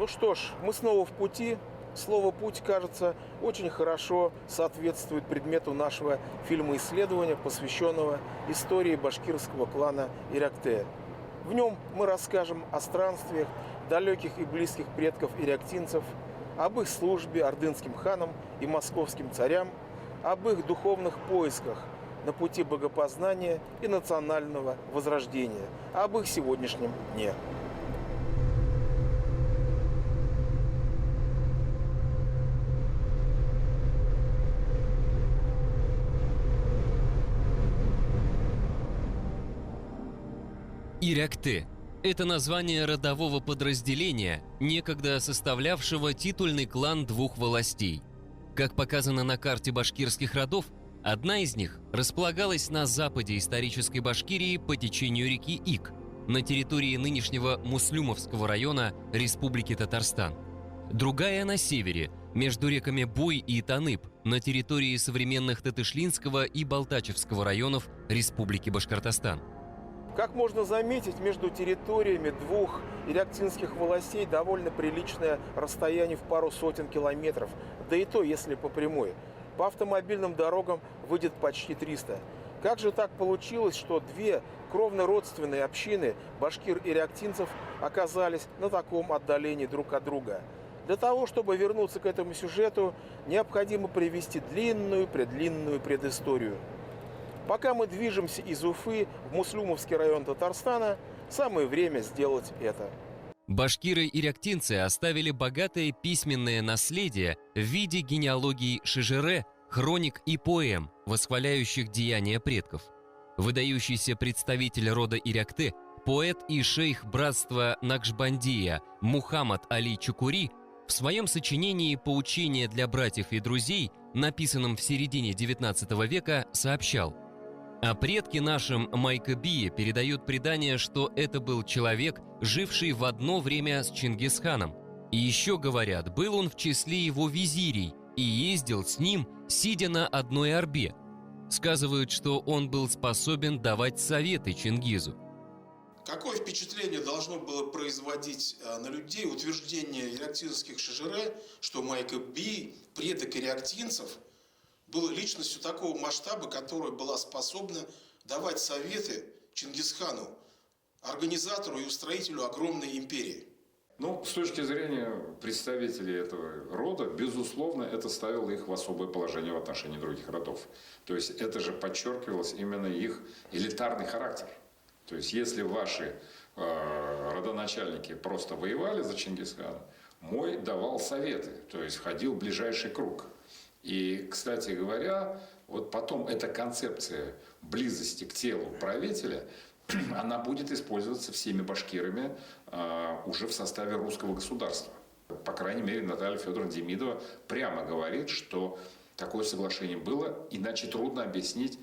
Ну что ж, мы снова в пути. Слово «путь», кажется, очень хорошо соответствует предмету нашего фильма-исследования, посвященного истории башкирского клана Иракте. В нем мы расскажем о странствиях далеких и близких предков ирактинцев, об их службе ордынским ханам и московским царям, об их духовных поисках на пути богопознания и национального возрождения, об их сегодняшнем дне. Иракте – это название родового подразделения, некогда составлявшего титульный клан двух властей. Как показано на карте башкирских родов, одна из них располагалась на западе исторической Башкирии по течению реки Ик, на территории нынешнего Муслюмовского района Республики Татарстан. Другая на севере, между реками Буй и Таныp, на территории современных Татышлинского и Балтачевского районов Республики Башкортостан. Как можно заметить, между территориями двух ирактинских властей довольно приличное расстояние в пару сотен километров, да и то, если по прямой. По автомобильным дорогам выйдет почти 300. Как же так получилось, что две кровно-родственные общины башкир-ирактинцев оказались на таком отдалении друг от друга? Для того, чтобы вернуться к этому сюжету, необходимо привести длинную предысторию. Пока мы движемся из Уфы в Муслюмовский район Татарстана, самое время сделать это. Башкиры-ирактинцы оставили богатое письменное наследие в виде генеалогий Шежере, хроник и поэм, восхваляющих деяния предков. Выдающийся представитель рода Иракте, поэт и шейх братства Накшбандия Мухаммад Али Чукури в своем сочинении «Поучение для братьев и друзей», написанном в середине XIX века, сообщал: «О предке нашем Майкобие передают предание, что это был человек, живший в одно время с Чингисханом. И еще говорят, был он в числе его визирей и ездил с ним, сидя на одной арбе. Сказывают, что он был способен давать советы Чингизу». Какое впечатление должно было производить на людей утверждение ирактинских шежере, что Майкоби, предок ирактинцев, был личностью такого масштаба, которая была способна давать советы Чингисхану, организатору и устроителю огромной империи? Ну, с точки зрения представителей этого рода, безусловно, это ставило их в особое положение в отношении других родов. То есть это же подчеркивалось именно их элитарный характер. То есть если ваши родоначальники просто воевали за Чингисхана, мой давал советы, то есть входил в ближайший круг. И, кстати говоря, вот потом эта концепция близости к телу правителя, она будет использоваться всеми башкирами уже в составе русского государства. По крайней мере, Наталья Федоровна Демидова прямо говорит, что такое соглашение было, иначе трудно объяснить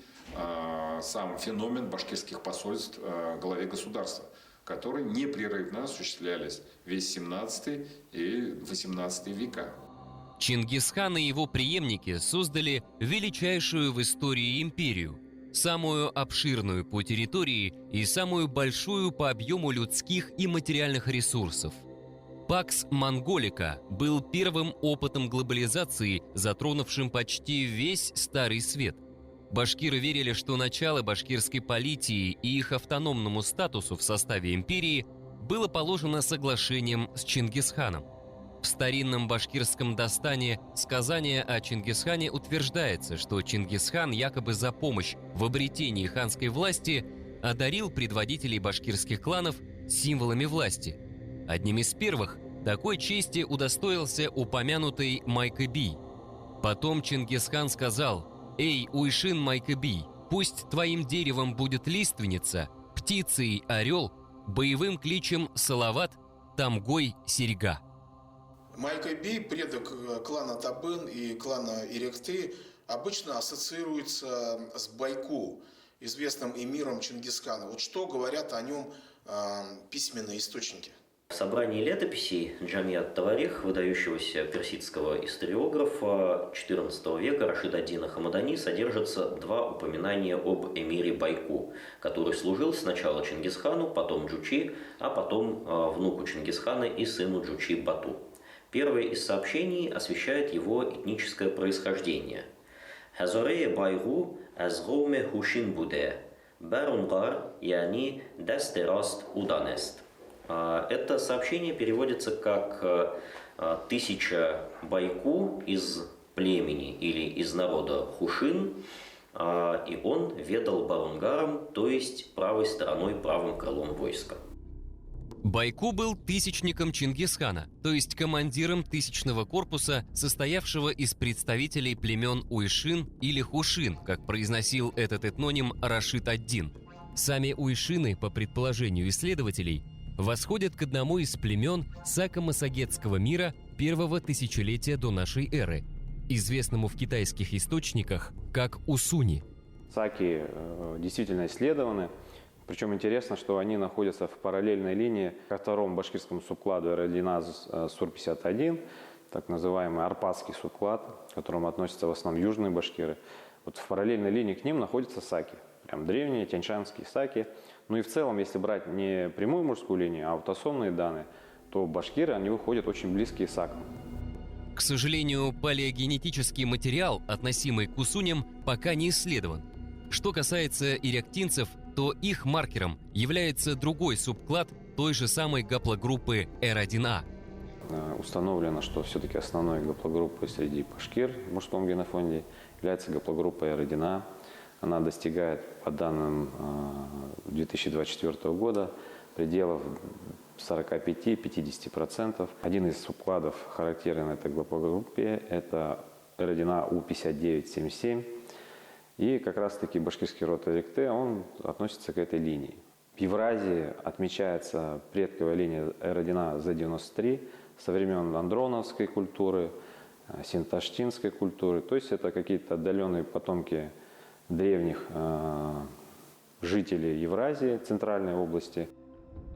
сам феномен башкирских посольств главе государства, которые непрерывно осуществлялись весь 17 и 18 века. Чингисхан и его преемники создали величайшую в истории империю, самую обширную по территории и самую большую по объему людских и материальных ресурсов. Пакс Монголика был первым опытом глобализации, затронувшим почти весь Старый Свет. Башкиры верили, что начало башкирской политии и их автономному статусу в составе империи было положено соглашением с Чингисханом. В старинном башкирском дастане «Сказание о Чингисхане» утверждается, что Чингисхан якобы за помощь в обретении ханской власти одарил предводителей башкирских кланов символами власти. Одним из первых такой чести удостоился упомянутый Майкоби. Потом Чингисхан сказал: «Эй, Уйшин Майкоби, пусть твоим деревом будет лиственница, птицей орел, боевым кличем салават, тамгой серьга». Майкоби, предок клана Табын и клана Иректы, обычно ассоциируется с Байку, известным эмиром Чингисхана. Вот что говорят о нем письменные источники? собрании летописей Джами ат-Таварих, выдающегося персидского историографа XIV века Рашид ад-Дина Хамадани, содержатся два упоминания об эмире Байку, который служил сначала Чингисхану, потом Джучи, а потом внуку Чингисхана и сыну Джучи Бату. Первое из сообщений освещает его этническое происхождение. «Хазорея Байгу азгоме хушин буде, барунгар яни дастераст уданест». Это сообщение переводится как «тысяча Байку из племени или из народа Хушин, и он ведал барунгаром, то есть правой стороной, правым крылом войска». Байку был тысячником Чингисхана, то есть командиром тысячного корпуса, состоявшего из представителей племен Уйшин или Хушин, как произносил этот этноним Рашид ад-Дин. Сами Уйшины, по предположению исследователей, восходят к одному из племен Сако-Массагетского мира первого тысячелетия до нашей эры, известному в китайских источниках как Усуни. Саки действительно исследованы. Причем интересно, что они находятся в параллельной линии ко второму башкирскому субкладу Эр-Одиназ Сур-51, так называемый Арпатский субклад, к которому относятся в основном южные башкиры. Вот в параллельной линии к ним находятся саки. Прям древние тяньшанские саки. Ну и в целом, если брать не прямую мужскую линию, а аутосомные данные, то башкиры, они выходят очень близкие к сакам. К сожалению, палеогенетический материал, относимый к усуням, пока не исследован. Что касается ирактинцев, то их маркером является другой субклад той же самой гаплогруппы Р1А. Установлено, что все-таки основной гаплогруппой среди башкир в мужском генофонде является гаплогруппа Р1А. Она достигает, по данным 2024 года, пределов 45-50%. Один из субкладов, характерный этой гаплогруппе, это Р1А У5977. И как раз-таки башкирский род Эрикте, он относится к этой линии. В Евразии отмечается предковая линия Р1А За93 со времен андроновской культуры, синташтинской культуры. То есть это какие-то отдаленные потомки древних жителей Евразии, центральной области.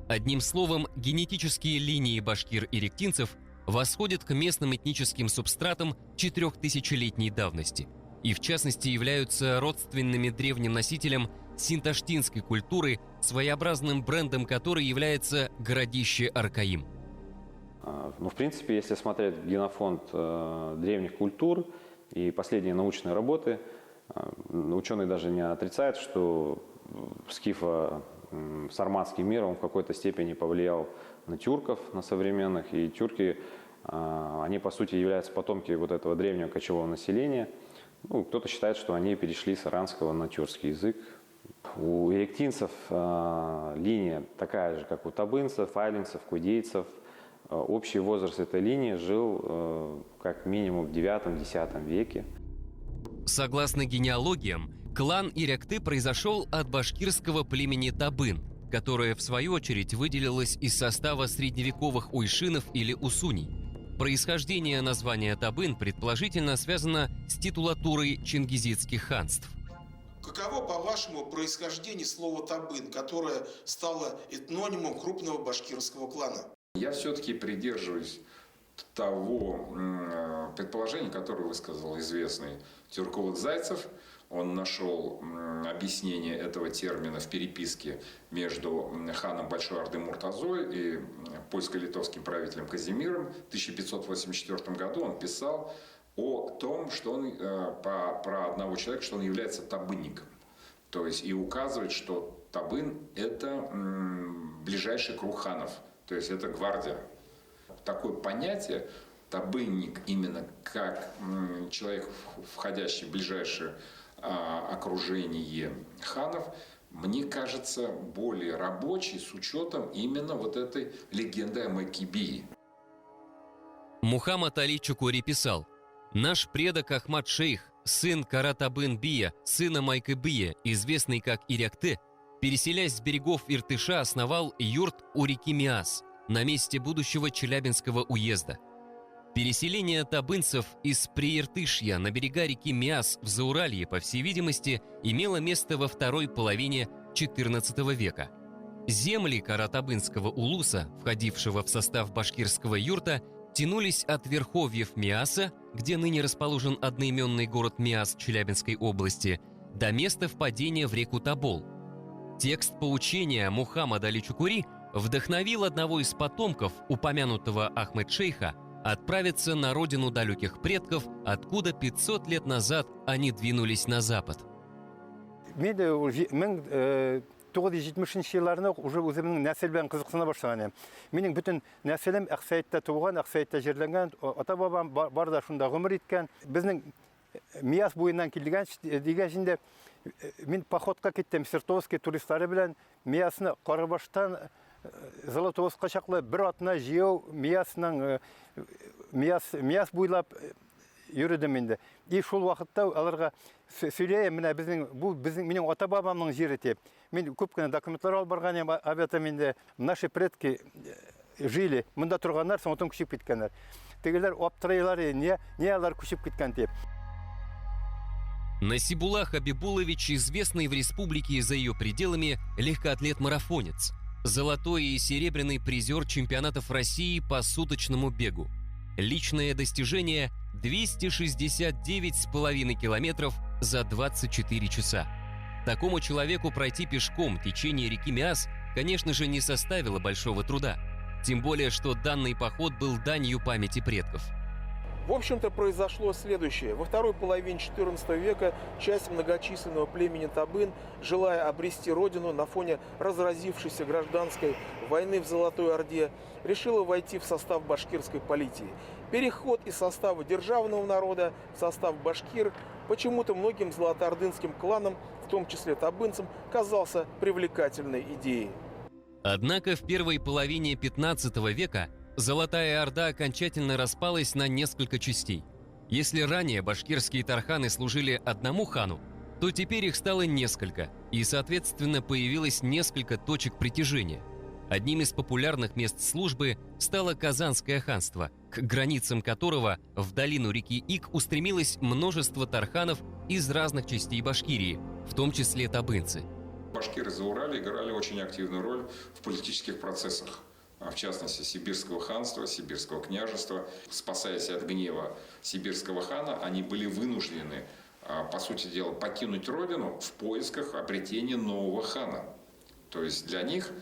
Одним словом, генетические линии башкир-иректинцев восходят к местным этническим субстратам 4000-летней давности и, в частности, являются родственными древним носителям синташтинской культуры, своеобразным брендом которой является городище Аркаим. Ну, в принципе, если смотреть генофонд древних культур и последние научные работы, ученые даже не отрицают, что скифо-сарматский мир, он в какой-то степени повлиял на тюрков, на современных, и тюрки, они, по сути, являются потомки вот этого древнего кочевого населения. Ну, кто-то считает, что они перешли с аранского на тюркский язык. У эректинцев линия такая же, как у табынцев, айлинцев, кудейцев. Общий возраст этой линии жил как минимум в IX-X веке. Согласно генеалогиям, клан Ирякты произошел от башкирского племени Табын, которое, в свою очередь, выделилось из состава средневековых уйшинов или усуней. Происхождение названия Табын предположительно связано с титулатурой чингизидских ханств. Каково, по-вашему, происхождение слова «табын», которое стало этнонимом крупного башкирского клана? Я все-таки придерживаюсь того предположения, которое высказал известный тюрковод Зайцев. Он нашел объяснение этого термина в переписке между ханом Большой Орды Муртазой и польско-литовским правителем Казимиром. В 1584 году он писал о том, что он, про одного человека, что он является табынником. То есть и указывает, что табын – это ближайший круг ханов, то есть это гвардия. Такое понятие табынник именно как человек, входящий в ближайшее окружение ханов, мне кажется, более рабочий с учетом именно вот этой легенды о Майкибии. Мухаммад Али Чукури писал: «Наш предок Ахмад Шейх, сын Каратабын Бия, сына Майкибия, известный как Ирякте, переселясь с берегов Иртыша, основал юрт у реки Миас на месте будущего Челябинского уезда. Переселение табынцев из Прииртышья на берега реки Миас в Зауралье, по всей видимости, имело место во второй половине XIV века. Земли Каратабынского улуса, входившего в состав башкирского юрта, тянулись от верховьев Миаса, где ныне расположен одноименный город Миас Челябинской области, до места впадения в реку Тобол. Текст поучения Мухаммада Али Чукури вдохновил одного из потомков упомянутого Ахмед-шейха отправиться на родину далеких предков, откуда 500 лет назад они двинулись на запад. 1970 жылларында уже өзімнің нәсілбен қызықсына башлаған. Менің бүтін нәсілім Ақсайытта туған, Ақсайытта жерленген, ата-бабам бар да шунда ғұмыр еткен. Біздің Мияс бойынан келген дегенде мен походқа кеттім, Сертовский туристары білен Миясны Қарабаштан Золотоусқа шақлы бір атына жеу Мияс бойлап йөрдем инде. И шул вакытта аларга сөйләйм, менә безнең минем ата-бабамның җире дип. Мин күп кенә документлар алып барган идем, обетам инде. Наши предки жили, монда торганнар, соңтан күчеп киткәннәр. Тегеләр аптырайлар, не алар күчеп киткән дип. Насибулла Хабибулович, известный в республике и за ее пределами легкоатлет-марафонец, золотой и серебряный призер чемпионатов России по суточному бегу. Личное достижение – 269,5 километров за 24 часа. Такому человеку пройти пешком течение реки Миас, конечно же, не составило большого труда. Тем более, что данный поход был данью памяти предков. В общем-то, произошло следующее. Во второй половине XIV века часть многочисленного племени Табын, желая обрести родину на фоне разразившейся гражданской войны в Золотой Орде, решила войти в состав башкирской политии. Переход из состава державного народа в состав башкир почему-то многим золотоордынским кланам, в том числе табынцам, казался привлекательной идеей. Однако в первой половине 15 века Золотая Орда окончательно распалась на несколько частей. Если ранее башкирские тарханы служили одному хану, то теперь их стало несколько, и, соответственно, появилось несколько точек притяжения. Одним из популярных мест службы стало Казанское ханство, к границам которого в долину реки Ик устремилось множество тарханов из разных частей Башкирии, в том числе табынцы. Башкиры Зауралья играли очень активную роль в политических процессах. В частности, Сибирского ханства, Сибирского княжества. Спасаясь от гнева сибирского хана, они были вынуждены, по сути дела, покинуть родину в поисках обретения нового хана. То есть для них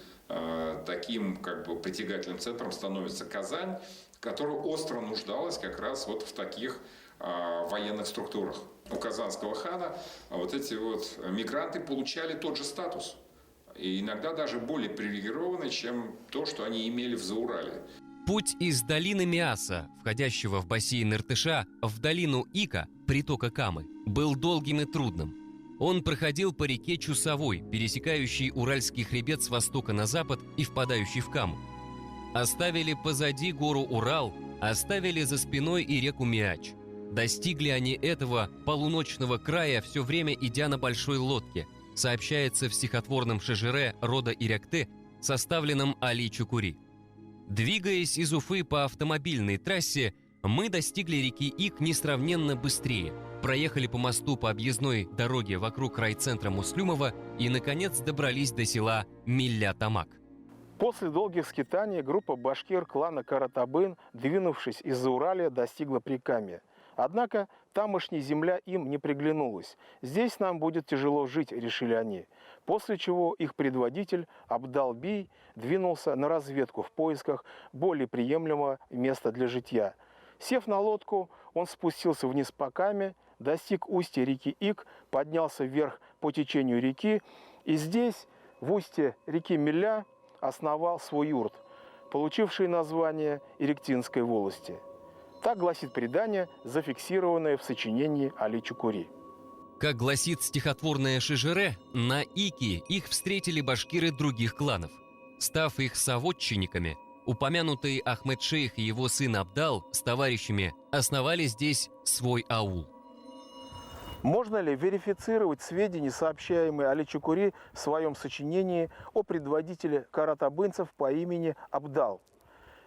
таким притягательным центром становится Казань, которая остро нуждалась как раз вот в таких военных структурах. У казанского хана вот эти вот мигранты получали тот же статус. И иногда даже более привилегированный, чем то, что они имели в Заурале. Путь из долины Миаса, входящего в бассейн Иртыша, в долину Ика, притока Камы, был долгим и трудным. Он проходил по реке Чусовой, пересекающей Уральский хребет с востока на запад и впадающий в Каму. Оставили позади гору Урал, оставили за спиной и реку Миач. Достигли они этого полуночного края, все время идя на большой лодке, сообщается в стихотворном шежере рода Ирякты, составленном Али Чукури. Двигаясь из Уфы по автомобильной трассе, мы достигли реки Ик несравненно быстрее, проехали по мосту по объездной дороге вокруг райцентра Муслюмова и, наконец, добрались до села Милля-Тамак. После долгих скитаний группа башкир клана Каратабын, двинувшись из Зауралья, достигла Прикамья. Однако тамошняя земля им не приглянулась. Здесь нам будет тяжело жить, решили они. После чего их предводитель Абдал-Бий двинулся на разведку в поисках более приемлемого места для житья. Сев на лодку, он спустился вниз по Каме, достиг устья реки Ик, поднялся вверх по течению реки и здесь, в устье реки Милля, основал свой юрт, получивший название Иректинской волости. Так гласит предание, зафиксированное в сочинении Али Чукури. Как гласит стихотворное шежере, на Ике их встретили башкиры других кланов. Став их соводчинниками, упомянутый Ахмед-шейх и его сын Абдал с товарищами основали здесь свой аул. Можно ли верифицировать сведения, сообщаемые Али Чукури в своем сочинении о предводителе каратабынцев по имени Абдал?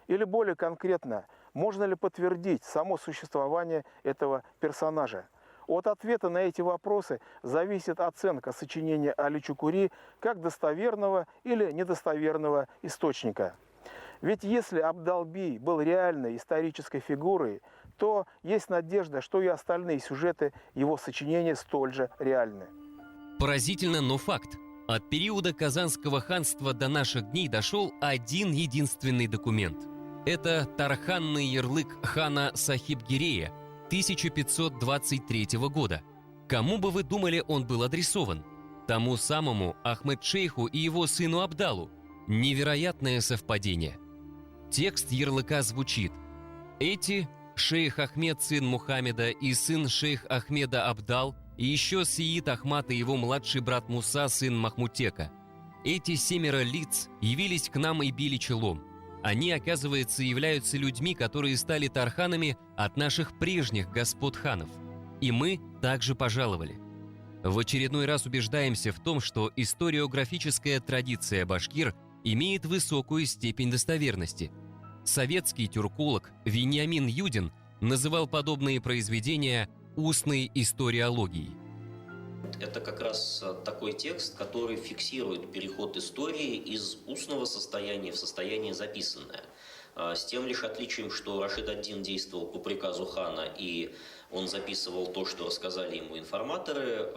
Или более конкретно, можно ли подтвердить само существование этого персонажа? От ответа на эти вопросы зависит оценка сочинения Али Чукури как достоверного или недостоверного источника. Ведь если Абдал-Бий был реальной исторической фигурой, то есть надежда, что и остальные сюжеты его сочинения столь же реальны. Поразительно, но факт. От периода Казанского ханства до наших дней дошел один единственный документ. Это тарханный ярлык хана Сахиб-Гирея 1523 года. Кому бы вы думали, он был адресован? Тому самому Ахмед-шейху и его сыну Абдалу. Невероятное совпадение. Текст ярлыка звучит: «Эти, шейх Ахмед, сын Мухаммеда, и сын шейх Ахмеда Абдал, и еще Сиид Ахмад и его младший брат Муса, сын Махмутека. Эти 7 лиц явились к нам и били челом. Они, оказывается, являются людьми, которые стали тарханами от наших прежних господ-ханов. И мы также пожаловали». В очередной раз убеждаемся в том, что историографическая традиция башкир имеет высокую степень достоверности. Советский тюрколог Вениамин Юдин называл подобные произведения устной историологией. Это как раз такой текст, который фиксирует переход истории из устного состояния в состояние записанное. С тем лишь отличием, что Рашид ад-Дин действовал по приказу хана, и он записывал то, что рассказали ему информаторы,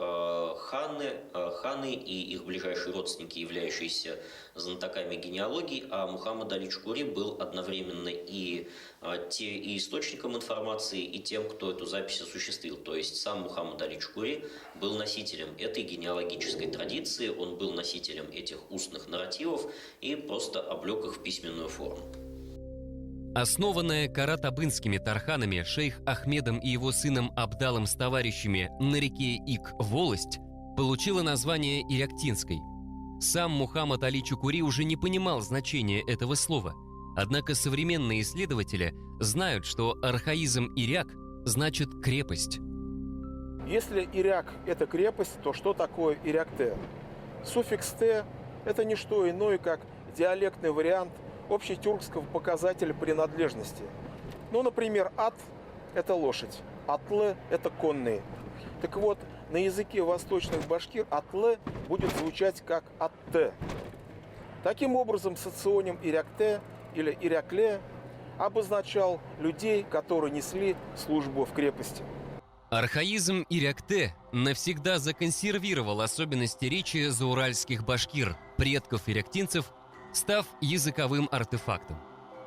ханы и их ближайшие родственники, являющиеся знатоками генеалогии, а Мухаммад Али Чукури был одновременно и источником информации, и тем, кто эту запись осуществил. То есть сам Мухаммад Али Чукури был носителем этой генеалогической традиции, он был носителем этих устных нарративов и просто облег их в письменную форму. Основанная каратабынскими тарханами шейх Ахмедом и его сыном Абдалом с товарищами на реке Ик волость получила название Иряктинской. Сам Мухаммад Али Чукури уже не понимал значения этого слова. Однако современные исследователи знают, что архаизм «иряк» значит «крепость». Если Иряк – это крепость, то что такое Иряк-Те? Суффикс «Те» – это не что иное, как диалектный вариант общетюркского показателя принадлежности. Ну, например, «ат» – это лошадь, «атлы» – это конные. Так вот, на языке восточных башкир «атлы» будет звучать как «атте». Таким образом, соционим «иряк-те» или «ирякле» обозначал людей, которые несли службу в крепости. Архаизм «иряк-те» навсегда законсервировал особенности речи зауральских башкир, предков иряктинцев, став языковым артефактом.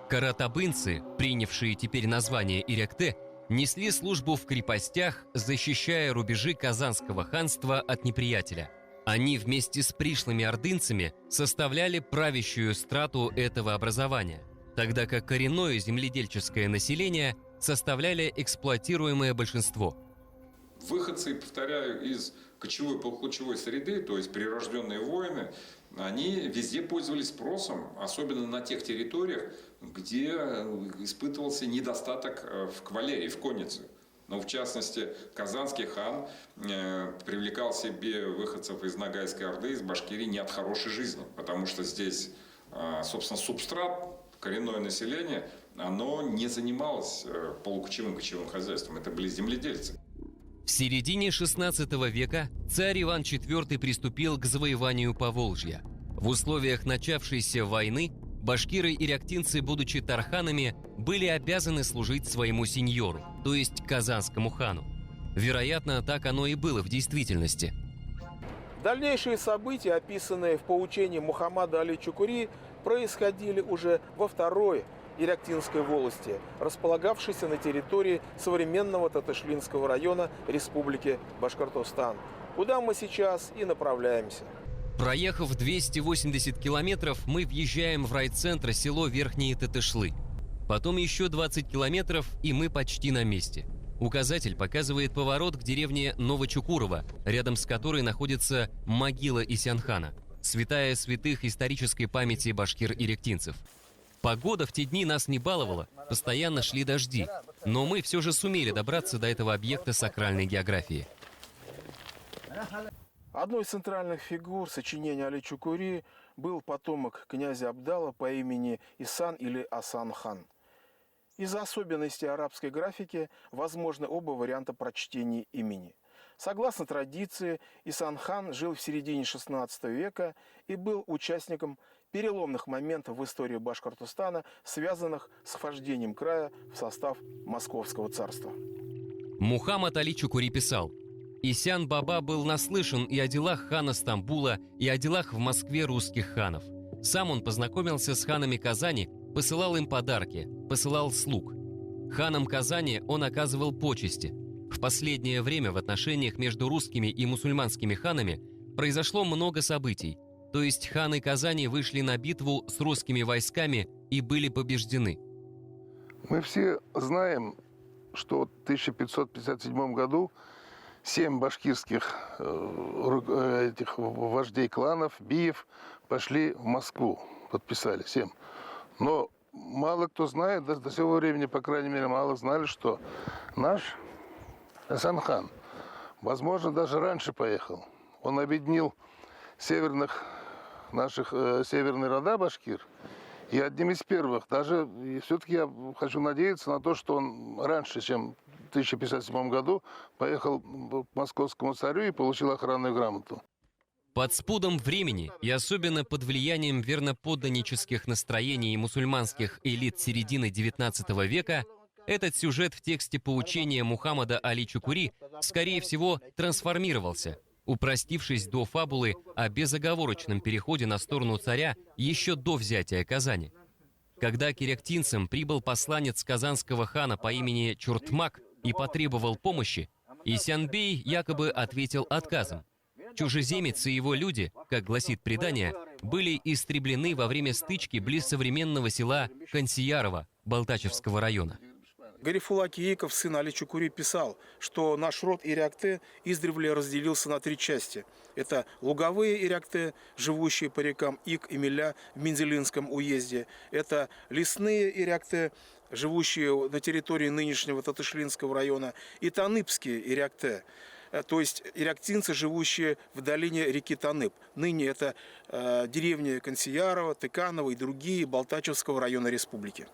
Каратабынцы, принявшие теперь название «иряк-те», несли службу в крепостях, защищая рубежи Казанского ханства от неприятеля. Они вместе с пришлыми ордынцами составляли правящую страту этого образования, тогда как коренное земледельческое население составляли эксплуатируемое большинство. Выходцы, повторяю, из кочевой среды, то есть прирожденные воины, они везде пользовались спросом, особенно на тех территориях, где испытывался недостаток в кавалерии, в коннице. Но в частности, казанский хан привлекал себе выходцев из Ногайской Орды, из Башкирии не от хорошей жизни, потому что здесь, собственно, субстрат, коренное население, оно не занималось полукочевым кочевым хозяйством, это были земледельцы. В середине XVI века царь Иван IV приступил к завоеванию Поволжья. В условиях начавшейся войны башкиры-иряктинцы, будучи тарханами, были обязаны служить своему сеньору, то есть казанскому хану. Вероятно, так оно и было в действительности. Дальнейшие события, описанные в поучении Мухаммада Али Чукури, происходили уже во второй Иряктинской волости, располагавшейся на территории современного Татышлинского района Республики Башкортостан, куда мы сейчас и направляемся. Проехав 280 километров, мы въезжаем в райцентр село Верхние Татышлы. Потом еще 20 километров, и мы почти на месте. Указатель показывает поворот к деревне Новочукурова, рядом с которой находится могила Исянхана, святая святых исторической памяти башкир-иряктинцев. Погода в те дни нас не баловала, постоянно шли дожди, но мы все же сумели добраться до этого объекта сакральной географии. Одной из центральных фигур сочинения Али Чукури был потомок князя Абдала по имени Исан или Асан хан. Из-за особенностей арабской графики возможны оба варианта прочтения имени. Согласно традиции, Исан-хан жил в середине XVI века и был участником переломных моментов в истории Башкортостана, связанных с вхождением края в состав Московского царства. Мухаммад Али Чукури писал: «Исян Баба был наслышан и о делах хана Стамбула, и о делах в Москве русских ханов. Сам он познакомился с ханами Казани, посылал им подарки, посылал слуг. Ханам Казани он оказывал почести. В последнее время в отношениях между русскими и мусульманскими ханами произошло много событий. То есть ханы Казани вышли на битву с русскими войсками и были побеждены». Мы все знаем, что в 1557 году 7 башкирских этих вождей кланов, биев, пошли в Москву, подписали 7. Но мало кто знает, до сего времени, по крайней мере, мало знали, что наш Исан-хан, возможно, даже раньше поехал. Он объединил северные рода башкир, и одним из первых, даже все-таки я хочу надеяться на то, что он раньше, чем в 1057 году, поехал к московскому царю и получил охранную грамоту. Под спудом времени и особенно под влиянием верноподданнических настроений мусульманских элит середины XIX века этот сюжет в тексте поучения Мухаммада Али Чукури, скорее всего, трансформировался, упростившись до фабулы о безоговорочном переходе на сторону царя еще до взятия Казани. Когда к киряктинцам прибыл посланец казанского хана по имени Чуртмак и потребовал помощи, Исянбей якобы ответил отказом. Чужеземец и его люди, как гласит предание, были истреблены во время стычки близ современного села Кансиярова Балтачевского района. Гарифулла Кииков, сын Али Чукури, писал, что наш род Ирякте издревле разделился на 3 части. Это луговые Ирякте, живущие по рекам Ик и Миля в Мензелинском уезде. Это лесные Ирякте, живущие на территории нынешнего Татышлинского района. И таныбские Ирякте, то есть иряктинцы, живущие в долине реки Таныб. Ныне это деревни Кансиярова, Тыканова и другие Балтачевского района республики.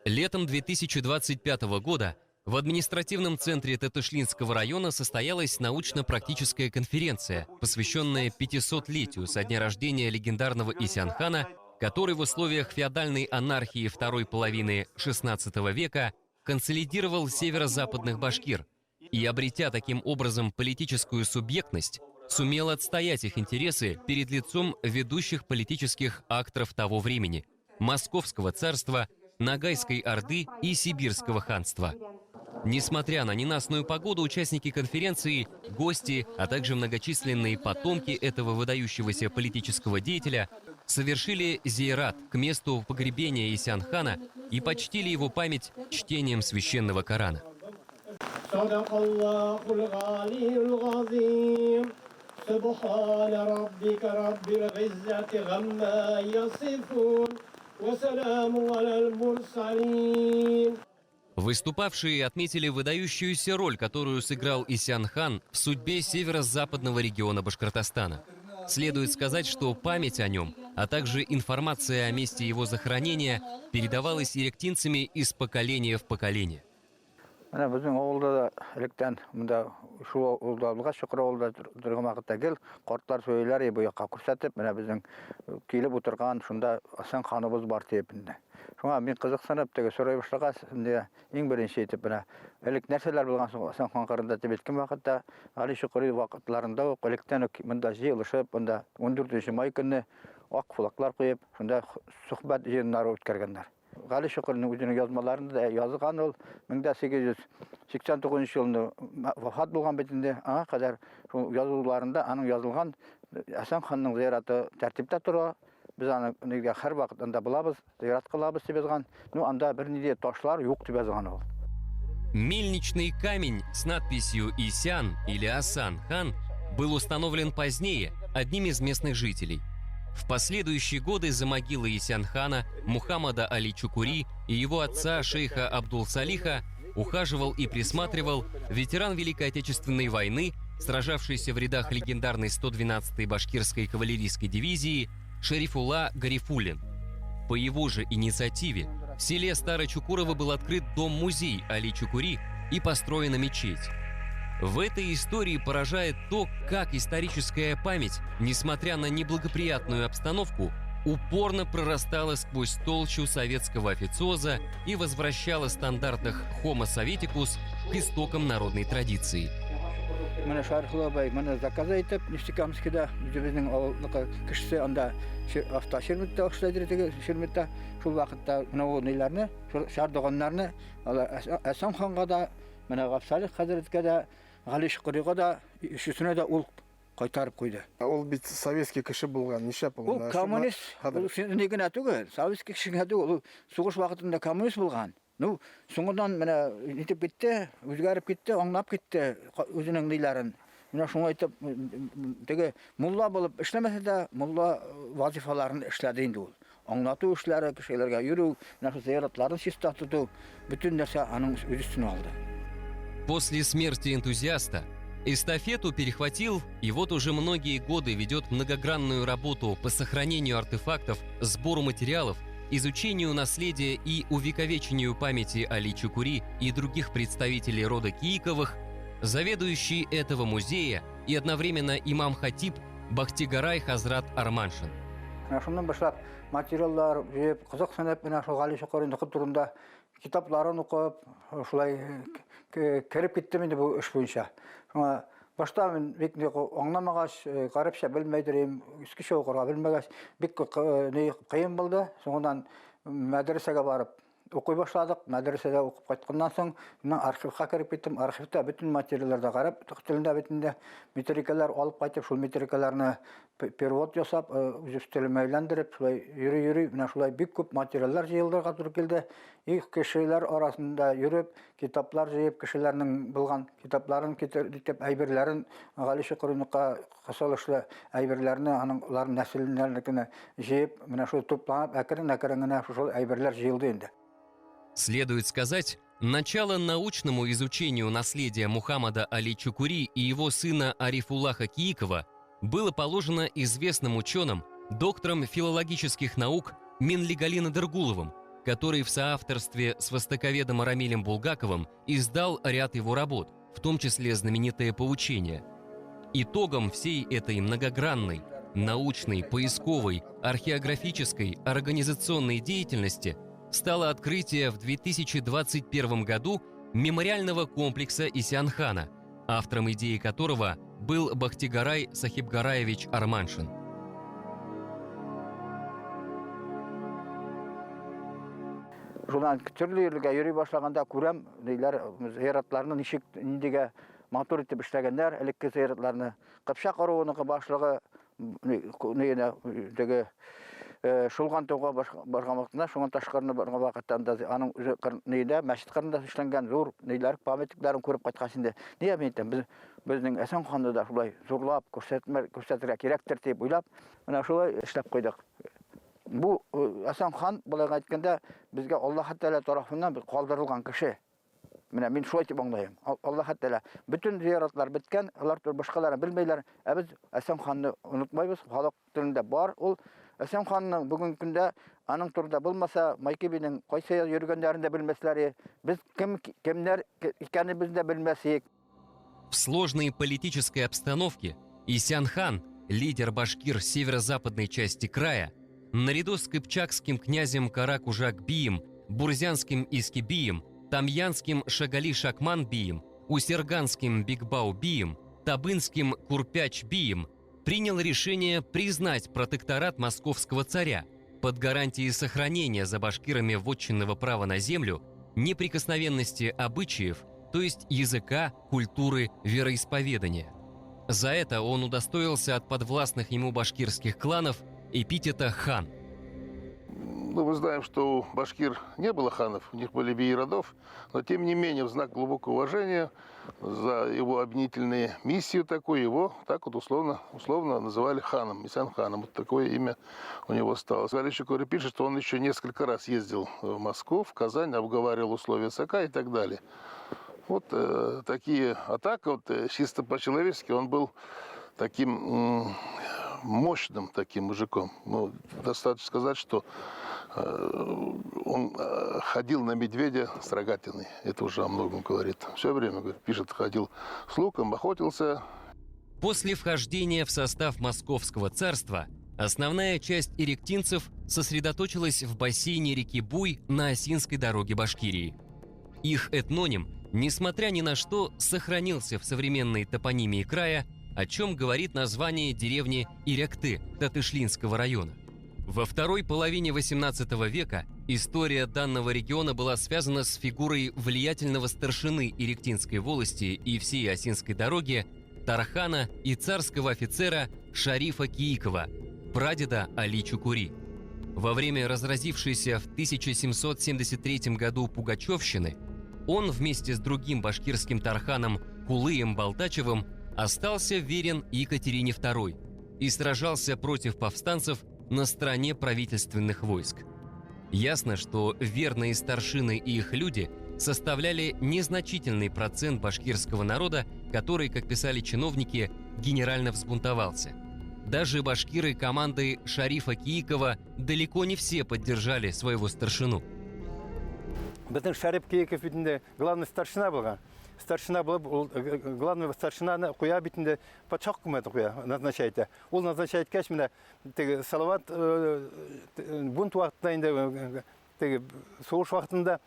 Летом 2025 года в административном центре Татышлинского района состоялась научно-практическая конференция, посвященная 500-летию со дня рождения легендарного Исян-хана, который в условиях феодальной анархии второй половины XVI века консолидировал северо-западных башкир и, обретя таким образом политическую субъектность, сумел отстоять их интересы перед лицом ведущих политических акторов того времени – Московского царства, Ногайской Орды и Сибирского ханства. Несмотря на ненастную погоду, участники конференции, гости, а также многочисленные потомки этого выдающегося политического деятеля совершили зиярат к месту погребения Исян-хана и почтили его память чтением священного Корана. Выступавшие отметили выдающуюся роль, которую сыграл Исян-хан в судьбе северо-западного региона Башкортостана. Следует сказать, что память о нем, а также информация о месте его захоронения передавалась иректинцами из поколения в поколение. Bizim oğulda elekten bunda şu oğuldalığa şükür oğulda durmakta gel kortlar söyler bu yakka kursatıp mana bizim kelip oturgan şunda Hasan xanımız var tepinde. Şuna men kızıksanıp da soray başlagas indi en birinci etip bana elek nerseler bulgan soň Hasan xan qarında tebetken vaqtda Ali şükür vaqtlarında o elekten bunda jyılışıp bunda 14 may günü akfulaklar qoyup şunda suhbat jerinleri ötkärgenler. Ali Şükür'ün üzerine yazmalarında da yazılan ol 1889 yılında vefat bulgan betinde ana kadar şu yazılarında anın yazılgan Hasan xanның ziyaratı tertipte durur. Biz anı her vaqtında bulabız, ziyarat kılabız dep yazgan. Анда bir nide taşlar yok dep yazgan ol. Мельничный камень с надписью «Исян» или «Асан-хан» был установлен позднее одним из местных жителей. В последующие годы за могилой Исян-хана Мухаммада Али Чукури и его отца шейха Абдул-Салиха ухаживал и присматривал ветеран Великой Отечественной войны, сражавшийся в рядах легендарной 112-й башкирской кавалерийской дивизии Шарифулла Гарифуллин. По его же инициативе В селе Старочукурово был открыт дом-музей Али Чукури и построена мечеть. В этой истории поражает то, как историческая память, несмотря на неблагоприятную обстановку, упорно прорастала сквозь толщу советского официоза и возвращала стандартных Homo Sovieticus к истокам народной традиции. Mana Şarkılabay, mana zakaz aytып, Neftikamskida bizning avlıq kişisi anda hafta şirmitde oxşaydı, şirmitde şu vaqtda navonlarını, şardoğanlarını Asam xonga da, mana Gafsalih Hazretga da, Gali Şükürüga da, üçüsüne de ul qaytarıp qoydu. Ол бит советский киши булган, нишләп Ул коммунист, ул синең генә түгел, советский киши генә түгел, ул сугыш вакытында коммунист булган. Ну, соңыннан менә нитеп китте, үзгәреп китте, аңлап китте үзенең ниләрен. Менә шуңа әйтеп, теге мулла булып эшләмәсә дә, мулла вазифаларын эшләде инде ул. Аңлату эшләре, кешеләргә йөрү, менә зыяратларын чиста тоту, bütün нәрсә аның үз өстенә алды. После смерти энтузиаста эстафету перехватил и вот уже многие годы ведет многогранную работу по сохранению артефактов, сбору материалов, изучению наследия и увековечению памяти Али Чукури и других представителей рода Кииковых, заведующий этого музея и одновременно имам-хатиб Бахтигарай Хазрат Арманшин. Шуннан башлап материаллар җыеп, кызык санап менә шул Али Чукури турында китапларын укып, шулай кереп киттем инде бу эш буенча. Шуңа башта мен бик аңламагач, гарәпчә белмәйдем, искечә укырга белмәгәч, бик кыен булды. Соңыннан мәдрәсәгә барып укый башладык. Мәдрәсәдә укып кайтканнан соң, мен архивка кереп киттем. Архивта bütün материалларда гарәп телендә битендә метрикалар алып кайтып, шул метрикаларны перевод ясап, үз телемә әйләндереп, шулай йөри, менә шулай бик күп материаллар җыелдырга туры килде. Их кешеләр арасында йөреп, китаплар җыеп, кешеләрнең булган китапларын китереп, әйберләрен Гали Чукуриныкка кысалышлы әйберләрне, аның нәселләренә җыеп, менә шул тупланып, әкрен-әкрен генә шул әйберләр җыелды инде. Следует сказать, начало научному изучению наследия Мухаммада Али Чукури и его сына Арифуллаха Киикова было положено известным ученым, доктором филологических наук Минлигалин Дыргуловым, который в соавторстве с востоковедом Рамилем Булгаковым издал ряд его работ, в том числе знаменитое «Поучение». Итогом всей этой многогранной, научной, поисковой, археографической, организационной деятельности стало открытие в 2021 году мемориального комплекса Исянхана, автором идеи которого был Бахтигарай Сахибгараевич Арманшин. Шуннан төрле ерләргә йөри башлаганда күрәм, ниләр зыяратларны ничек ниндигә матур итеп эшләгәннәр, элекке зыяратларны Кыпчак аруыныкы башлыгы нигә теге шулган тауга барган вакытта, шуңан ташкарны барган вакытта аның нидә мәчет кырында эшләнгән зур ниләр памятникларын күреп кайткач инде. Нигә мен әйтәм, безнең Әсән ханны да шулай зурлап күрсәтергә кирәктер дип уйлап, менә шулай эшләп куйдык. Бу Әсән хан булай әйткәндә безгә Аллаһ Тәгалә тарафыннан калдырылган кеше. Менә мин шулай дип аңлыйм. Аллаһ Тәгалә bütün зияратлар биткән, алар башкаларын белмәйләр. Ә без Әсән ханны онытмайбыз. Халык телендә бар ул. Әсән ханның бүгенге көндә аның турында булмаса, Майкебинең кайсы йөргәннәрен дә белмәсләр, без кемнәр икәнебезне дә белмәсек. В сложной политической обстановке Исянхан, лидер башкир северо-западной части края, наряду с кыпчакским князем Каракужак-Бием, бурзянским Искибием, тамьянским Шагали-Шакман-Бием, усерганским Бигбау-Бием, табынским Курпяч-Бием принял решение признать протекторат московского царя под гарантией сохранения за башкирами вотчинного права на землю, неприкосновенности обычаев, то есть языка, культуры, вероисповедания. За это он удостоился от подвластных ему башкирских кланов эпитета «хан». Ну, мы знаем, что у башкир не было ханов, у них были бии родов, но тем не менее в знак глубокого уважения за его обвинительную миссию такую, его так вот условно называли ханом, Исянханом. Вот такое имя у него стало. Али Чукури пишет, что он еще несколько раз ездил в Москву, в Казань, обговаривал условия СК и так далее. Вот такие атаки, вот, чисто по-человечески он был таким мощным таким мужиком. Ну, достаточно сказать, что Он ходил на медведя с рогатиной. Это уже о многом говорит. Все время, говорит, пишет, ходил с луком, охотился. После вхождения в состав Московского царства основная часть иректинцев сосредоточилась в бассейне реки Буй на Осинской дороге Башкирии. Их этноним, несмотря ни на что, сохранился в современной топонимии края, о чем говорит название деревни Иректы Татышлинского района. Во второй половине XVIII века история данного региона была связана с фигурой влиятельного старшины Иректинской волости и всей Осинской дороги Тархана и царского офицера Шарифа Киикова, прадеда Али Чукури. Во время разразившейся в 1773 году Пугачевщины он вместе с другим башкирским тарханом Кулыем Балтачевым остался верен Екатерине II и сражался против повстанцев на стороне правительственных войск. Ясно, что верные старшины и их люди составляли незначительный процент башкирского народа, который, как писали чиновники, генерально взбунтовался. Даже башкиры команды Шарифа Киикова далеко не все поддержали своего старшину. Шариф Кииков главный старшина был. Старшина был, главного старшина куя битінде патшақ үкіметі куя назначайды. Ол назначайды кәш міне салават бунт уақытында соғыш уақытында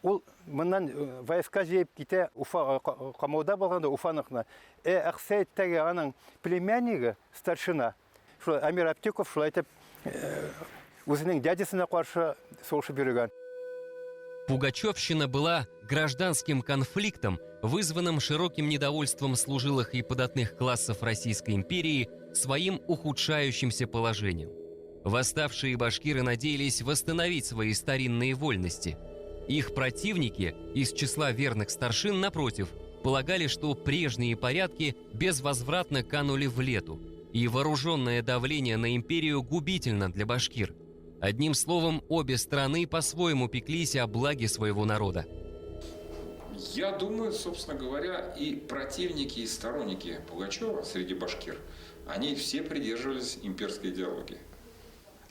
ол мындан войска жеп кете Уфа қамауда болғанда Уфанықна. Ақсайттағы аның племяннигі старшина Амир Аптеков шулай айтып өзінің дядесіне қарсы соғышы берген. Пугачевщина была гражданским конфликтом, вызванным широким недовольством служилых и податных классов Российской империи своим ухудшающимся положением. Восставшие башкиры надеялись восстановить свои старинные вольности. Их противники из числа верных старшин, напротив, полагали, что прежние порядки безвозвратно канули в лету, и вооруженное давление на империю губительно для башкир. Одним словом, обе страны по-своему пеклись о благе своего народа. Я думаю, собственно говоря, и противники, и сторонники Пугачева среди башкир, они все придерживались имперской идеологии.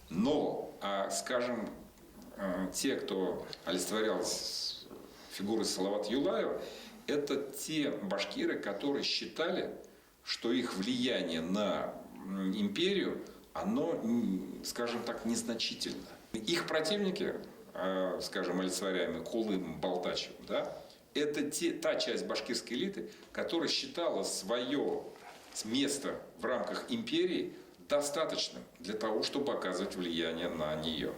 Но, скажем, те, кто олицетворял фигуры Салавата Юлаева, это те башкиры, которые считали, что их влияние на империю оно, скажем так, незначительно. Их противники, скажем, олицетворяемые Кулым Балтачевым, да, это та часть башкирской элиты, которая считала свое место в рамках империи достаточным для того, чтобы оказывать влияние на нее.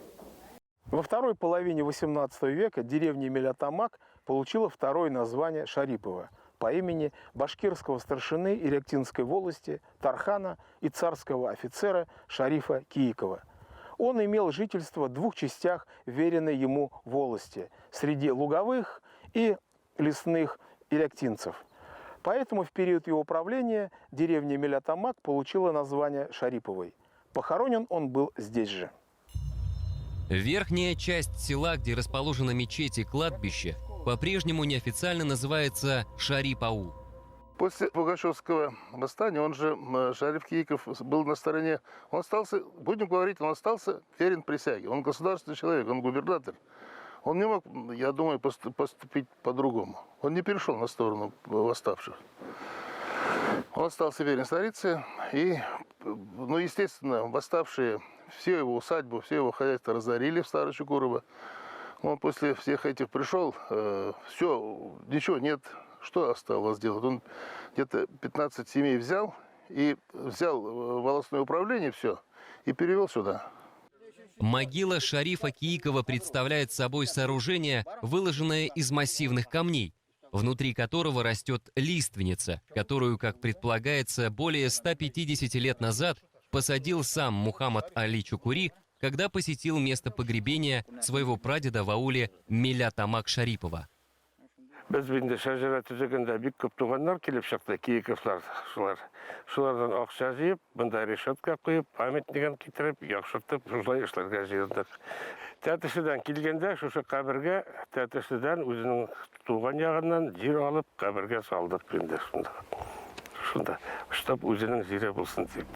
Во второй половине XVIII века деревня Мелятамак получила второе название Шарипова по имени башкирского старшины Иректинской волости Тархана и царского офицера Шарифа Киикова. Он имел жительство в двух частях веренной ему волости среди луговых и лесных иректинцев. Поэтому в период его правления деревня Мелятамак получила название Шариповой. Похоронен он был здесь же. Верхняя часть села, где расположена мечеть и кладбище, по-прежнему неофициально называется Шарипаул. После Пугачевского восстания, он же, Шариф Кииков, был на стороне, он остался, будем говорить, он остался верен присяге. Он государственный человек, он губернатор. Он не мог, я думаю, поступить по-другому. Он не перешел на сторону восставших. Он остался верен столице, и, ну, естественно, восставшие все его усадьбу, все его хозяйство разорили в Старо-Чукурово. Он после всех этих пришел, все, ничего нет, что осталось делать? Он где-то 15 семей взял, и взял волостное управление все, и перевел сюда. Могила Шарифа Киикова представляет собой сооружение, выложенное из массивных камней, внутри которого растет лиственница, которую, как предполагается, более 150 лет назад посадил сам Мухаммад Али Чукури, когда посетил место погребения своего прадеда в ауле Мелятамак Шарипова. Biz binde şajara tüzegende bir köp tuğanlar kelip şaktı, kiyikifler şular. Şulardan akşa jiyip, bunda решетка koyup, pametligen getirip, yakşırtıp, şulay işlerge jiyirdik. Tətişidən kelgende, şuşa kabirge, tətişidən özünün tuğan yağından jir alıp, kabirge saldık binde şunda. Şunda, чтоб özünün jiri bulsun deyip.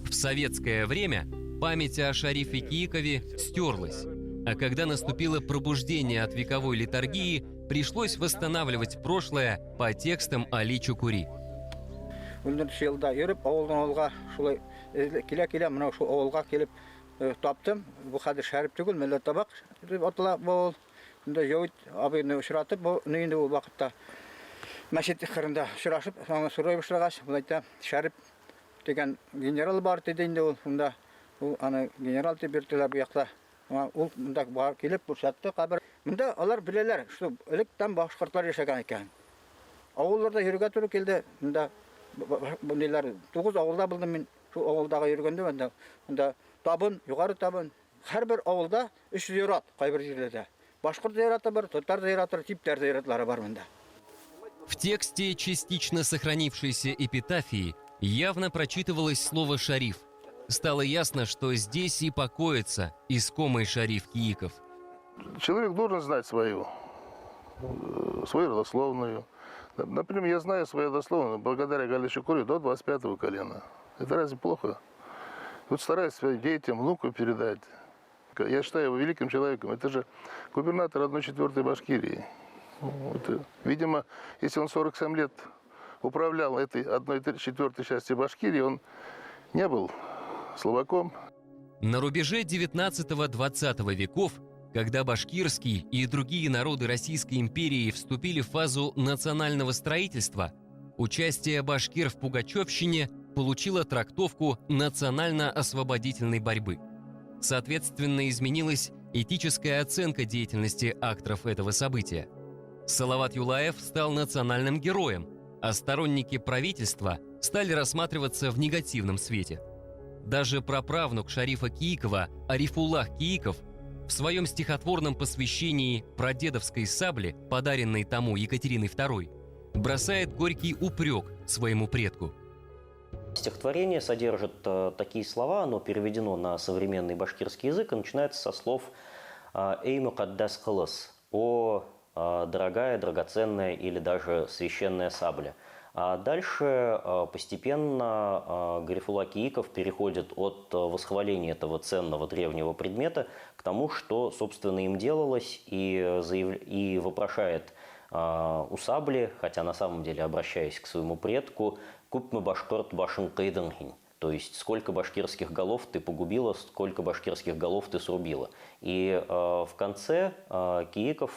В советское время память о Шарифе Киикове стерлась. А когда наступило пробуждение от вековой литургии, пришлось восстанавливать прошлое по текстам Али Чукури. Үлдер шелда йөреп, авылдан авылга шулай килә менә шу авылга килеп таптым. Бу хәзер шәриф түгел, милләт табак дип атала бу. Инде Җавит абыйны очратып, бу инде ул вакытта мәчет кырында очрашып, аңа сорый башлагач, бу әйтә, шәриф дигән генерал бар диде инде ул. Шунда ул аны генерал дип бирделәр бу якта. Ул монда бар килеп күрсәтте кабер. Монда алар беләләр, шу электән башкортлар яшәгән икән. Авылларда йөргә туры килде. Монда Bunlar 9 avulda buldum ben şu avuldaga yürgende bunda tabın yukarı tabın her bir avulda 3 ziyaret kayber yerlerde. Башкорт зияраты бар, татар зияраты, типтер зияратлары бар монда. В тексте частично сохранившейся эпитафии явно прочитывалось слово «шариф». Стало ясно, что здесь и покоится искомый Шариф Кииков. Человек должен знать свою родословную. Например, я знаю свою родословную благодаря Али Чукури до 25-го колена. Это разве плохо? Вот стараюсь своим детям, внуку передать. Я считаю его великим человеком. Это же губернатор 1/4 Башкирии. Видимо, если он 47 лет управлял этой 1/4 части Башкирии, он не был словаком. На рубеже 19-20 веков, когда башкирский и другие народы Российской империи вступили в фазу национального строительства, участие башкир в пугачевщине получило трактовку национально-освободительной борьбы. Соответственно, изменилась этическая оценка деятельности акторов этого события. Салават Юлаев стал национальным героем, а сторонники правительства стали рассматриваться в негативном свете. Даже праправнук Шарифа Киикова Арифуллах Кииков в своем стихотворном посвящении прадедовской сабле, подаренной тому Екатериной II, бросает горький упрек своему предку. Стихотворение содержит такие слова, оно переведено на современный башкирский язык и начинается со слов «Эй мукаддас кылыс» – «О дорогая, драгоценная или даже священная сабля». А дальше постепенно Гарифуллах Кииков переходит от восхваления этого ценного древнего предмета к тому, что, собственно, им делалось, и вопрошает у сабли, хотя на самом деле обращаясь к своему предку, «Купмы башкорт башин кайдынгин», то есть сколько башкирских голов ты погубила, сколько башкирских голов ты срубила. И в конце Кииков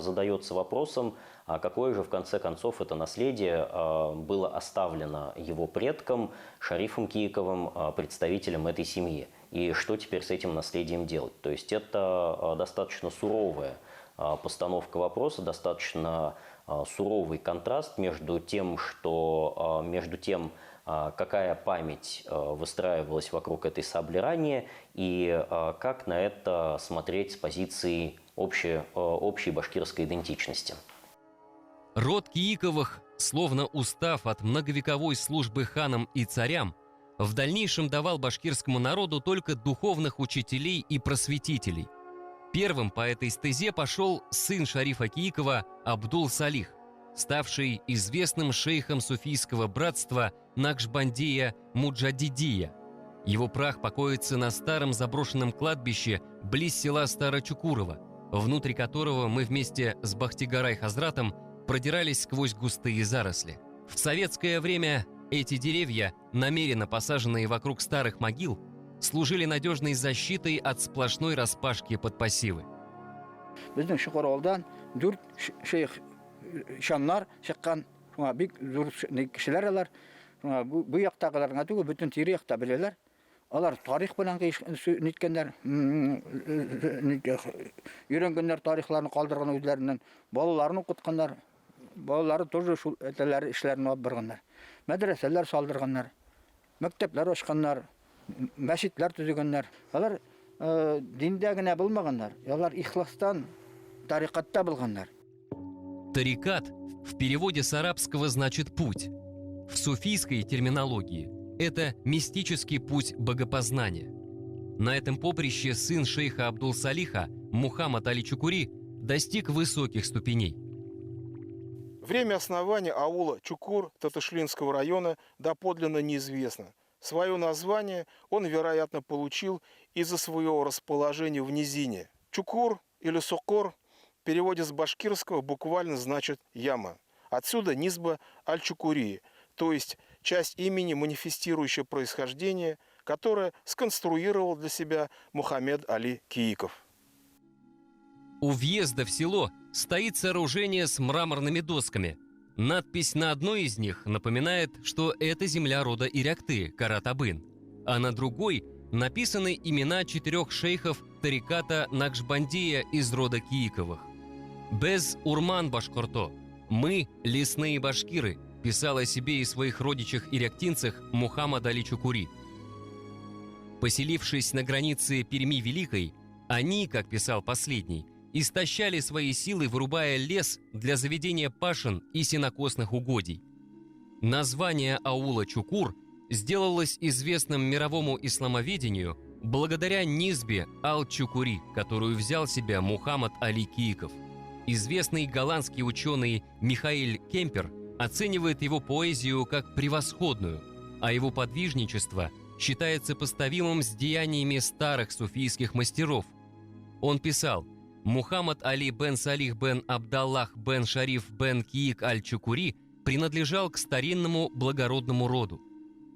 задается вопросом, а какое же в конце концов это наследие было оставлено его предкам, Шарифом Кииковым, представителем этой семьи. И что теперь с этим наследием делать? То есть это достаточно суровая постановка вопроса, достаточно суровый контраст между тем, какая память выстраивалась вокруг этой сабли ранее, и как на это смотреть с позиции общей башкирской идентичности. Род Кииковых, словно устав от многовековой службы ханам и царям, в дальнейшем давал башкирскому народу только духовных учителей и просветителей. Первым по этой стезе пошел сын Шарифа Киикова Абдул-Салих, ставший известным шейхом суфийского братства Накшбандия Муджадидия. Его прах покоится на старом заброшенном кладбище близ села Старочукурово, внутри которого мы вместе с Бахтигарай Хазратом продирались сквозь густые заросли. В советское время эти деревья, намеренно посаженные вокруг старых могил, служили надежной защитой от сплошной распашки под посевы. Безнең Шукаралдан 4 шейх шаннар чыккан, шуңа бик зур кешеләр алар. Шуңа бу яктагыларга түгел, бөтен тирә якта беләләр. Алар тарих белән ниткәннәр, йөрәнгәннәр тарихларны калдырган үзләреннән, балаларын укытканнар. Балалары тоже шул әтәләр эшләрне алып барганнар. Мәдрәсәләр салдырганнар. Мәктәпләр ачканнар, мәчетләр төзегәннәр. Алар диндә генә булмаганнар. Алар ихластан тарикатта булганнар. Тарикат в переводе с арабского значит «путь». В суфийской терминологии это мистический путь богопознания. На этом поприще сын шейха Абдул-Салиха, Мухаммад Али Чукури, достиг высоких ступеней. Время основания аула Чукур Татышлинского района доподлинно неизвестно. Свое название он, вероятно, получил из-за своего расположения в низине. Чукур или Сокор в переводе с башкирского буквально значит «яма». Отсюда низба аль-Чукури, то есть часть имени, манифестирующая происхождение, которое сконструировал для себя Мухаммед Али Кииков. У въезда в село стоит сооружение с мраморными досками. Надпись на одной из них напоминает, что это земля рода Ирякты, Карат-Абын, а на другой написаны имена 4 шейхов тариката Накшбандия из рода Кииковых. «Без урман башкорто» – «Мы – лесные башкиры», писал о себе и своих родичах-иряктинцах Мухаммад Али Чукури. Поселившись на границе Перми Великой, они, как писал последний, истощали свои силы, вырубая лес для заведения пашин и сенокосных угодий. Название аула Чукур сделалось известным мировому исламоведению благодаря низбе Ал-Чукури, которую взял себе Мухаммад Али Кииков. Известный голландский ученый Михаэль Кемпер оценивает его поэзию как превосходную, а его подвижничество считается сопоставимым с деяниями старых суфийских мастеров. Он писал: «Мухаммад Али бен Салих бен Абдаллах бен Шариф бен Киик аль-Чукури принадлежал к старинному благородному роду.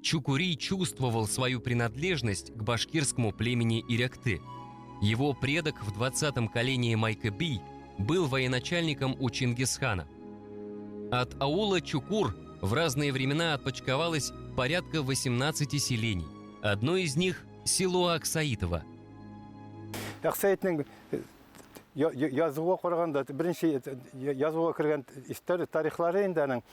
Чукури чувствовал свою принадлежность к башкирскому племени Ирякты. Его предок в 20-м колении Майкы-Бий был военачальником у Чингисхана. От аула Чукур в разные времена отпочковалось порядка 18 селений. Одно из них – село Аксаитово. Аксаитның язуға қарағанда бірінші язуға кірген история тарихлары енді аның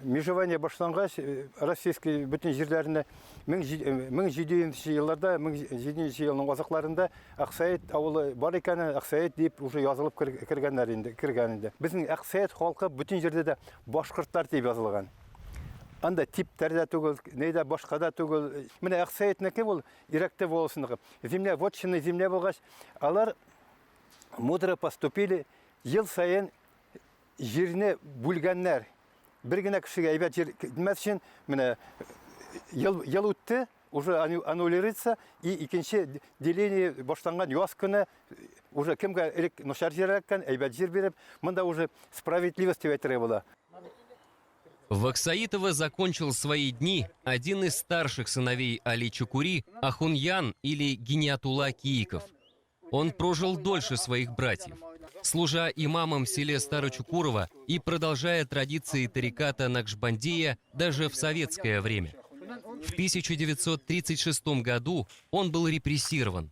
межевание башланғаш российский бүтін жерлеріне 1700 жылдарда 1700 жылдың қазақтарында Ақсайыт ауылы бар екені Ақсайыт деп уже yazылып кірген енді. Біздің Ақсайыт халқы бүтін жерде де башқұрттар деп жазылған. Анда типтер де түгіл, нейде башқа да түгіл. Міне Ақсайытныкі бұл Иракты болысындығы. Земля, вотчинный земля болғаш, алар мудро поступили, ел сайын жеріне бүлгеннер. Bir güne kişiye evet gitmez için yıl öttü, уже аннулируется, и ikinci деление başlangan yaz günü, уже kimge noşar жереккен, evet жер беріп, мында уже справедливость была. В Аксаитово закончил свои дни один из старших сыновей Али Чукури, Ахуньян или Гиниатулла Кииков. Он прожил дольше своих братьев, служа имамом в селе Старочукурово и продолжая традиции тариката Накшбандия даже в советское время. В 1936 году он был репрессирован.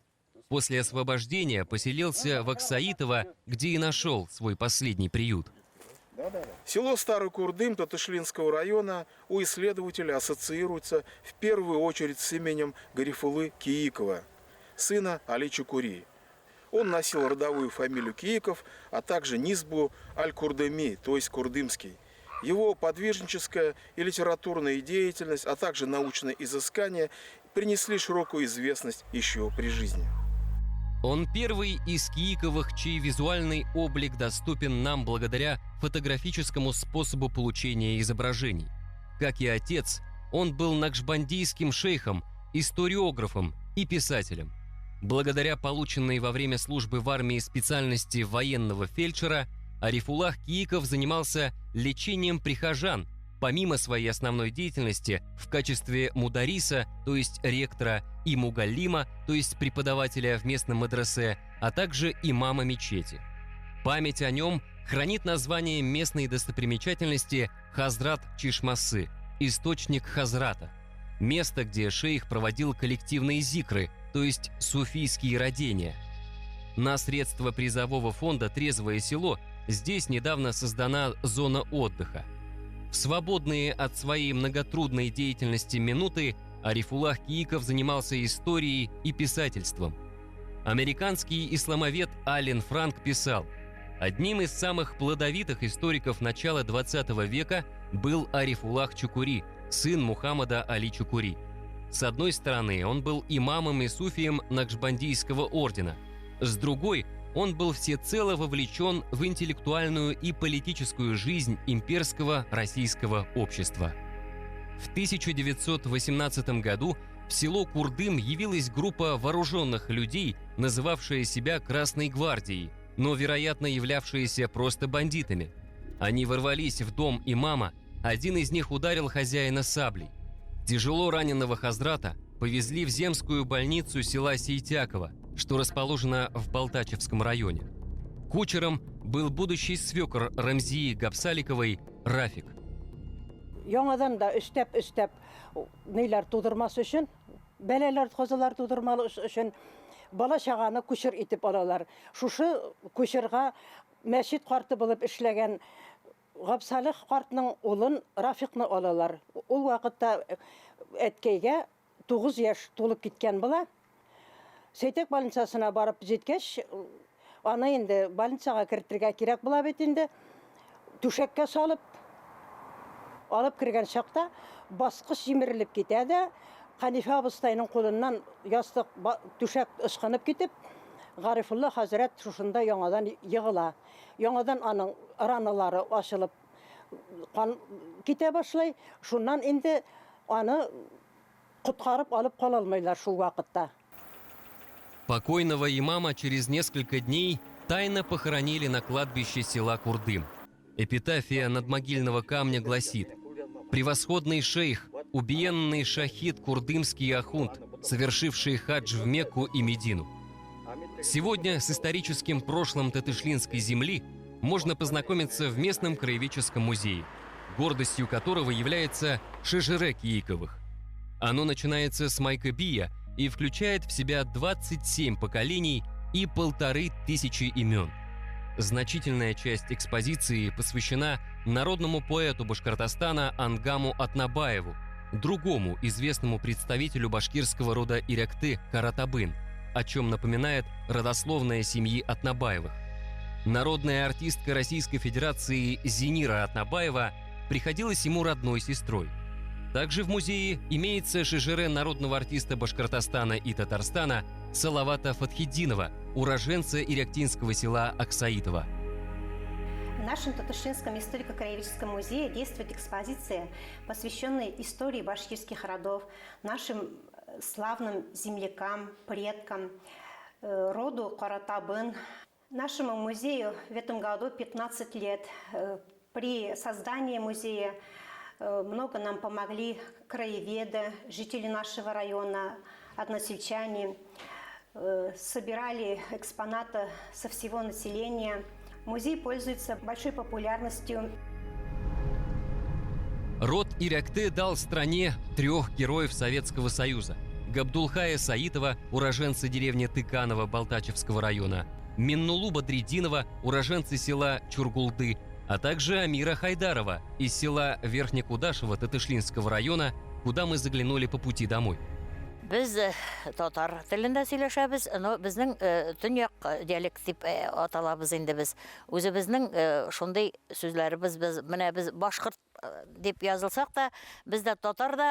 После освобождения поселился в Аксаитово, где и нашел свой последний приют. Село Старый Курдым Татышлинского района у исследователя ассоциируется в первую очередь с именем Гарифуллы Киикова, сына Али Чукури. Он носил родовую фамилию Кииков, а также низбу Аль-Курдыми, то есть Курдымский. Его подвижническая и литературная деятельность, а также научные изыскания принесли широкую известность еще при жизни. Он первый из Кииковых, чей визуальный облик доступен нам благодаря фотографическому способу получения изображений. Как и отец, он был накшбандийским шейхом, историографом и писателем. Благодаря полученной во время службы в армии специальности военного фельдшера, Арифуллах Кииков занимался лечением прихожан, помимо своей основной деятельности в качестве мудариса, то есть ректора, и мугаллима, то есть преподавателя в местном мадресе, а также имама мечети. Память о нем хранит название местной достопримечательности Хазрат Чишмасы, источник Хазрата, место, где шейх проводил коллективные зикры, то есть суфийские родения. На средства призового фонда «Трезвое село» здесь недавно создана зона отдыха. В свободные от своей многотрудной деятельности минуты Арифуллах Кииков занимался историей и писательством. Американский исламовед Ален Франк писал: «Одним из самых плодовитых историков начала 20 века был Арифуллах Чукури, сын Мухаммада Али Чукури. С одной стороны, он был имамом и суфием Накшбандийского ордена. С другой, он был всецело вовлечен в интеллектуальную и политическую жизнь имперского российского общества». В 1918 году в село Курдым явилась группа вооруженных людей, называвшая себя Красной гвардией, но, вероятно, являвшиеся просто бандитами. Они ворвались в дом имама, один из них ударил хозяина саблей. Тяжело раненого хазрата повезли в земскую больницу села Сейтяково, что расположено в Балтачевском районе. Кучером был будущий свекр Рамзии Гапсаликовой Рафик. Яңадан да өстәп ниләр тудырмас өчен, бәләләр, казалар тудырмалы өчен бала чаганы күчер итеп алалар. Шушы күчерга мәчет карты булып эшләгән Гапсалих картның улын Рафикны алалар. Ул вакытта әткәйгә 9 яшь тулып киткән була. Сейтек больницасына барып җиткәч, аны инде больницага кертергә кирәк була бит инде. Түшәккә салып алып кергән чакта баскыч җимерелеп китә дә, Ханифа абыстайның кулыннан ястык түшәк ышкынып китеп, Гарифулла хәзрәт шушында яңадан егыла. Яңадан аның раналары ачылып китә башлый. Шуннан инде аны коткарып алып кала алмыйлар шул вакытта. Покойного имама через несколько дней тайно похоронили на кладбище села Курдым. Эпитафия надмогильного камня гласит: «Превосходный шейх, убиенный шахид курдымский ахунд, совершивший хадж в Мекку и Медину». Сегодня с историческим прошлым Татышлинской земли можно познакомиться в местном краеведческом музее, гордостью которого является Шежере Кииковых. Оно начинается с Майкобия и включает в себя 27 поколений и 1500 имен. Значительная часть экспозиции посвящена народному поэту Башкортостана Ангаму Атнабаеву, другому известному представителю башкирского рода Ирякты Каратабын, о чем напоминает родословная семьи Атнабаевых. Народная артистка Российской Федерации Зинира Атнабаева приходилась ему родной сестрой. Также в музее имеется шежере народного артиста Башкортостана и Татарстана Салавата Фатхиддинова, уроженца иряктинского села Аксаитова. В нашем Татарстинском историко-краеведческом музее действует экспозиция, посвященная истории башкирских родов, нашим славным землякам, предкам, роду Каратабын. Нашему музею в этом году 15 лет. При создании музея много нам помогли краеведы, жители нашего района, односельчане. Собирали экспонаты со всего населения. Музей пользуется большой популярностью. Род Ирякты дал стране 3 героев Советского Союза: Габдулхая Саитова, уроженца деревни Тыканово Балтачевского района, Миннулу Бадридинова, уроженца села Чургулды, а также Амира Хайдарова из села Верхнекудашево Татышлинского района, куда мы заглянули по пути домой. Biz татар телендә сөйләшәбез, но безнең төньяк диалект дип аталабыз инде без. Үзебезнең шундый сүзләребез, менә без башкорт дип язылсак та, бездә татар да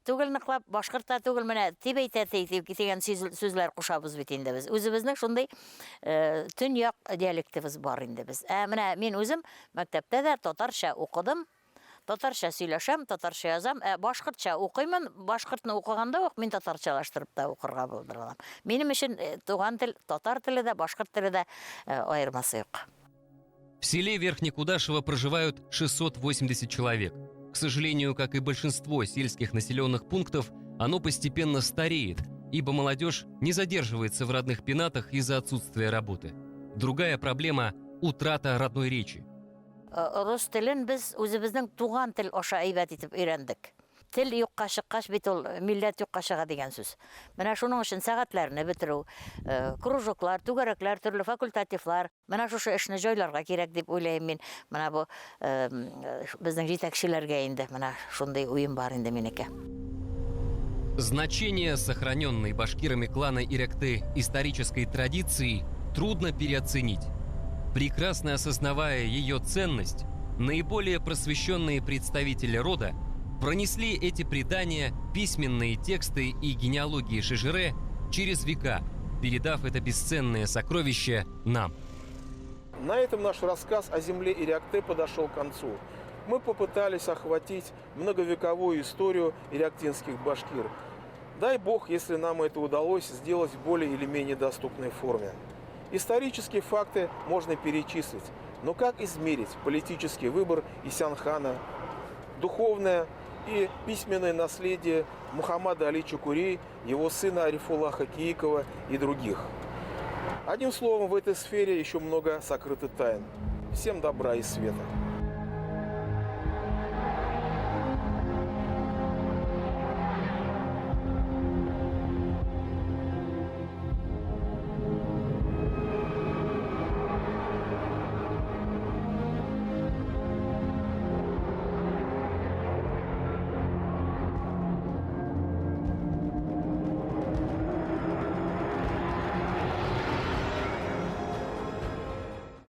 түгел ныклап, башкорт та түгел, менә тибәйтә дигән сүзләр кушабыз бит инде без. Үзебезнең шундый төньяк диалектыбыз бар инде без. Менә мин үзем мәктәптә дә татарча укыдым. Татарча сөйләшәм, татарча язам, башкортча укыймын. Башкортны укыганда ук мин татарчалаштырып та укырга булдыралам. Минем өчен туган тел, татар теле дә, башкорт теле дә аермасы юк. В селе Верхнекудашево проживают 680 человек. К сожалению, как и большинство сельских населенных пунктов, оно постепенно стареет, ибо молодежь не задерживается в родных пенатах из-за отсутствия работы. Другая проблема – утрата родной речи. Рус телен без үзебезнең туган тел аша әйбәт итеп өйрәндек. Тел юкка чыккач бит ул милләт юкка чыга дигән сүз. Менә шуның өчен сәгатьләрне бетерү, кружоклар, түгәрәкләр, төрле факультативлар, менә шушы эшне җайларга кирәк дип уйлыйм мин. Менә бу безнең җитәкчеләргә инде менә шундый уен бар инде минеке. Значение сохраненной башкирами клана Ирякты исторической традиции трудно переоценить. Прекрасно осознавая ее ценность, наиболее просвещенные представители рода пронесли эти предания, письменные тексты и генеалогии шежере через века, передав это бесценное сокровище нам. На этом наш рассказ о земле Ирякты подошел к концу. мы попытались охватить многовековую историю ирактинских башкир. Дай бог, если нам это удалось сделать в более или менее доступной форме. Исторические факты можно перечислить, но как измерить политический выбор Исянхана, духовное и письменное наследие Мухаммада Али Чукури, его сына Арифуллаха Киикова и других? Одним словом, в этой сфере еще много сокрытых тайн. Всем добра и света.